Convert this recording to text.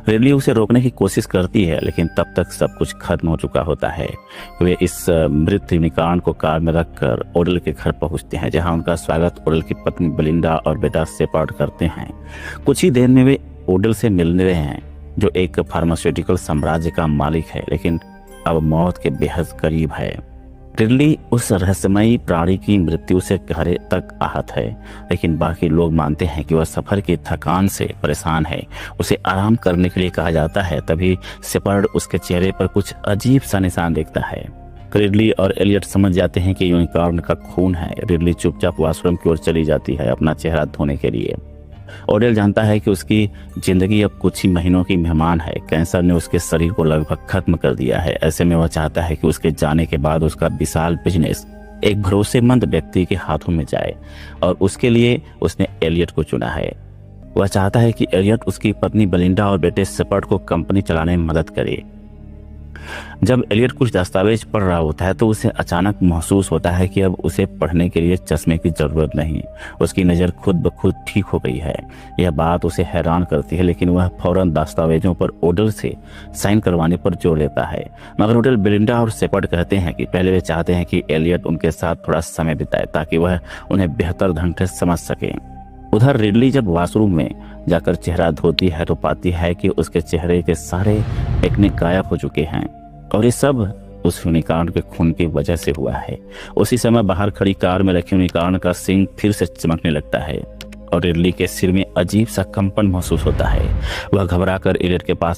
Ridley उसे रोकने की कोशिश करती है, लेकिन तब तक सब कुछ खत्म हो चुका होता है। वे इस मृत यूनिकॉर्न को कार में रखकर ओडल के घर पहुंचते हैं, जहां उनका स्वागत ओडल की पत्नी बेलिंडा और बेटा शेपर्ड करते हैं। कुछ ही देर में वे ओडल से मिलने हैं, जो एक फार्मास्यूटिकल साम्राज्य का मालिक है, लेकिन अब मौत के बेहद करीब है। रिडली उस रहस्यमयी प्राणी की मृत्यु से गहरे तक आहत है, लेकिन बाकी लोग मानते हैं कि वह सफर की थकान से परेशान है। उसे आराम करने के लिए कहा जाता है। तभी शेपर्ड उसके चेहरे पर कुछ अजीब सा निशान देखता है। रिडली और एलियट समझ जाते हैं कि यूनिकॉर्न का खून है। रिडली चुपचाप वॉशरूम की ओर चली जाती है अपना चेहरा धोने के लिए। ओडेल जानता है कि उसकी जिंदगी अब कुछ ही महीनों की मेहमान है। कैंसर ने उसके शरीर को लगभग खत्म कर दिया है। ऐसे में वह चाहता है कि उसके जाने के बाद उसका विशाल बिजनेस एक भरोसेमंद व्यक्ति के हाथों में जाए, और उसके लिए उसने एलियट को चुना है। वह चाहता है कि एलियट उसकी पत्नी बेलिंडा और बेटे शेपर्ड को कंपनी चलाने में मदद करे। जब एलियट कुछ दस्तावेज पढ़ रहा होता है तो उसे अचानक महसूस होता है कि अब उसे पढ़ने के लिए चश्मे की जरूरत नहीं। उसकी नज़र खुद ब खुद ठीक हो गई है। यह बात उसे हैरान करती है, लेकिन वह फौरन दस्तावेजों पर ओडल से साइन करवाने पर जोर देता है। मगर ओडल, बेलिंडा और शेपर्ड कहते हैं कि पहले वे चाहते हैं कि एलियट उनके साथ थोड़ा समय बिताए, ताकि वह उन्हें बेहतर ढंग से समझ सके। उधर रिडली जब वॉशरूम में जाकर चेहरा धोती है तो पाती है कि उसके चेहरे के सारे एक्ने गायब हो चुके हैं, और ये सब उस यूनिकॉर्न के खून की वजह से हुआ है। उसी समय बाहर खड़ी कार में रखे यूनिकॉर्न का सिंग फिर से चमकने लगता है, और रिडली के सिर में अजीब सा कंपन महसूस होता है। वह घबराकर एलियट के पास